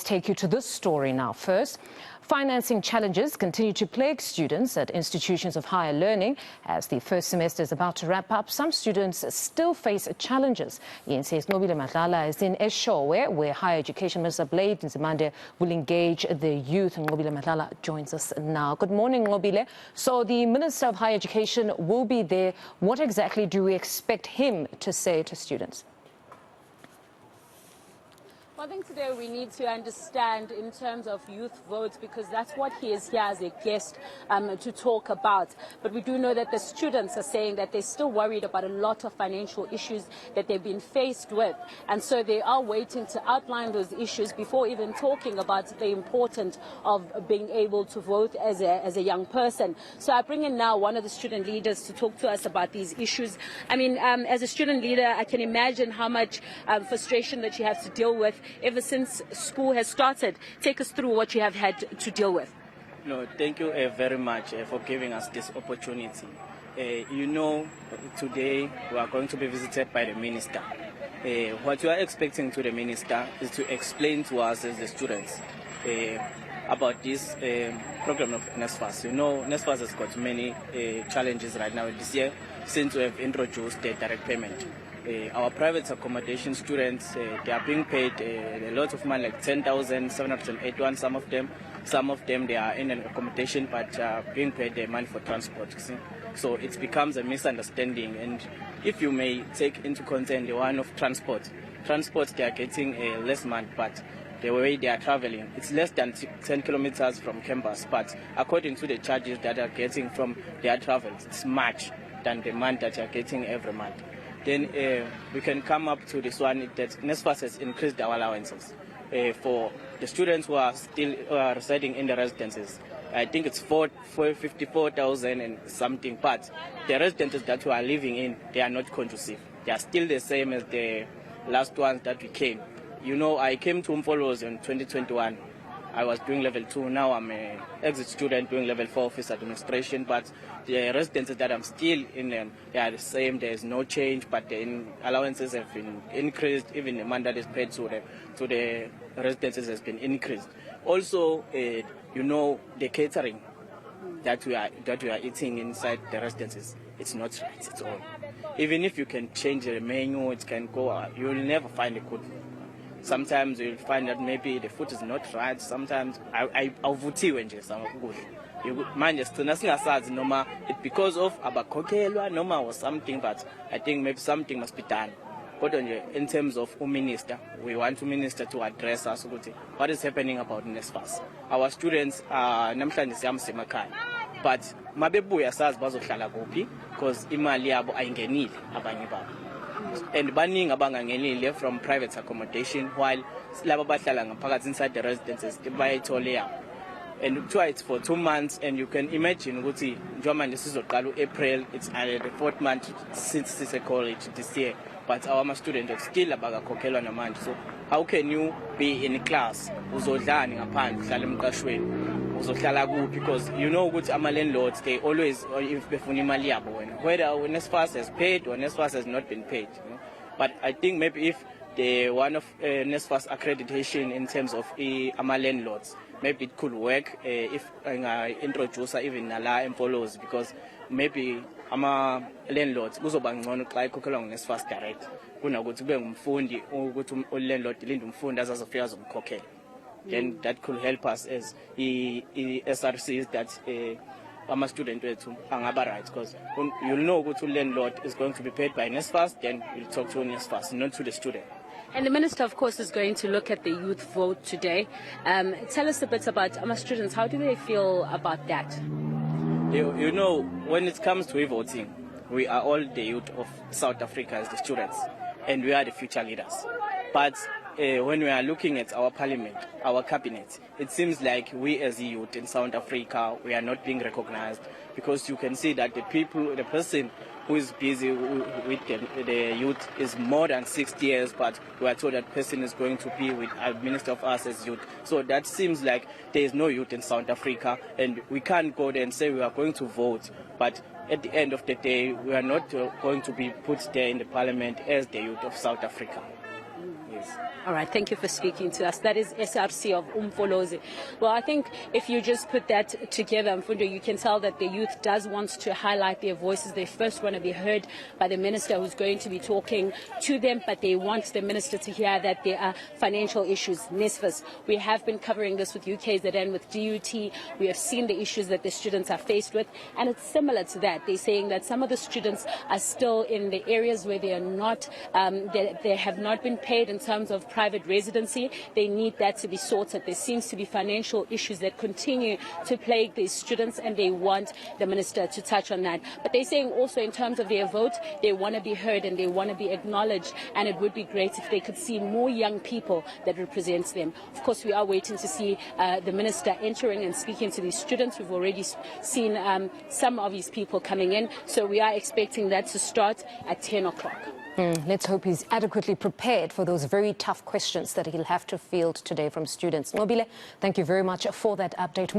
take you to this story now. First, financing challenges continue to plague students at institutions of higher learning. As the first semester is about to wrap up, some students still face challenges. eNCA's Nqobile Madlala is in Eshowe, where Higher Education Minister Nzimande will engage the youth. Nqobile Madlala joins us now. Good morning, Nqobile. So the Minister of Higher Education will be there. What exactly do we expect him to say to students? Well, I think today we need to understand in terms of youth votes, because that's what he is here as a guest to talk about. But we do know that the students are saying that they're still worried about a lot of financial issues that they've been faced with. And so they are waiting to outline those issues before even talking about the importance of being able to vote as a young person. So I bring in now one of the student leaders to talk to us about these issues. I mean, as a student leader, I can imagine how much frustration that you have to deal with ever since school has started. Take us through what you have had to deal with. No, thank you very much for giving us this opportunity. You know, today we are going to be visited by the minister. What we are expecting to the minister is to explain to us as the students about this program of NSFAS. You know, NSFAS has got many challenges right now this year since we have introduced the direct payment. Our private accommodation students, they are being paid a lot of money, like 10,781. Some of them they are in an accommodation, but being paid the money for transport. So it becomes a misunderstanding. And if you may take into concern the one of transport they are getting less money, but the way they are traveling, it's less than 10 kilometers from campus. But according to the charges that they are getting from their travels, it's much than the money that they are getting every month. Then we can come up to this one that NSFAS has increased our allowances for the students who are still residing in the residences. I think it's 54,000 and something, but the residences that we are living in, they are not conducive. They are still the same as the last ones that we came. You know, I came to Umfolos in 2021. I was doing level 2. Now I'm an exit student doing level 4 office administration, but the residences that I'm still in them, they are the same. There's no change, but the allowances have been increased. Even the money that is paid to the residences has been increased. Also, you know, the catering that we are eating inside the residences, it's not right at all. Even if you can change the menu, it can go. You will never find a good food. Sometimes you'll find that maybe the food is not right. Sometimes awuvuthiwe nje samukudla. Manje sina singasazi noma it because of abakhokhelwa noma or something, but I think maybe something must be done. But in terms of minister, we want minister to address us what is happening about NSFAS. Our students namhlanje siyamsemakhaya, but mabebuya sazi bazohlala kuphi because imali yabo ayingenile abanye babo. And banning abangangenile from private accommodation, while laba bahlala ngaphakathi inside the residences bayayithole yabo. And twice for 2 months, and you can imagine ukuthi njengoba nje sizoqala April, it's the 4th month since sise college this year, but our students are still abakakhokhelwa namanje. So how can you be in class uzodlani ngaphandle uhlala emqashweni uzohlala kuphi? Because you know ukuthi ama landlords, they always, if befuna imali yabo wena, whether NSFAS has paid or NSFAS has not been paid, you know? But I think maybe if the one of NSFAS accreditation in terms of ama landlords, maybe it could work if introduce even nala employees, because maybe ama landlords kuzoba ngcono xa ikhokhelwa ngeNSFAS direct kunokuthi kube ngumfundi ukuthi landlord ilinde umfundi azazofika azomkhokhela. Then that could help us as SRCs that ama student wethu angaba right, because you'll know ukuthi landlord is going to be paid by NSFAS, then you'll talk to NSFAS, not to the student. And the minister, of course, is going to look at the youth vote today. Tell us a bit about our students. How do they feel about that? You know, when it comes to voting, we are all the youth of South Africa as the students, and we are the future leaders. But when we are looking at our parliament, our cabinet, it seems like we as youth in South Africa, we are not being recognized, because you can see that the person who is busy with the youth is more than 60 years, but we are told that person is going to be with a minister of us as youth. So that seems like there is no youth in South Africa, and we can't go there and say we are going to vote, but at the end of the day, we are not going to be put there in the parliament as the youth of South Africa. this. All right, thank you for speaking to us. That is SRC of Umfolozi. Well, I think if you just put that together, Mfundo, you can tell that the youth does want to highlight their voices. They first want to be heard by the minister who's going to be talking to them, but they want the minister to hear that there are financial issues. NSFAS, we have been covering this with UKZN, with DUT. We have seen the issues that the students are faced with, and it's similar to that. They're saying that some of the students are still in the areas where they are not, they have not been paid in terms of private residency. They need that to be sorted. There seems to be financial issues that continue to plague these students, and they want the minister to touch on that. But they're saying also in terms of their vote, they want to be heard and they want to be acknowledged, and it would be great if they could see more young people that represent them. Of course, we are waiting to see the minister entering and speaking to these students. We've already seen some of these people coming in, so we are expecting that to start at 10 o'clock. Let's hope he's adequately prepared for those very tough questions that he'll have to field today from students. Nqobile, thank you very much for that update.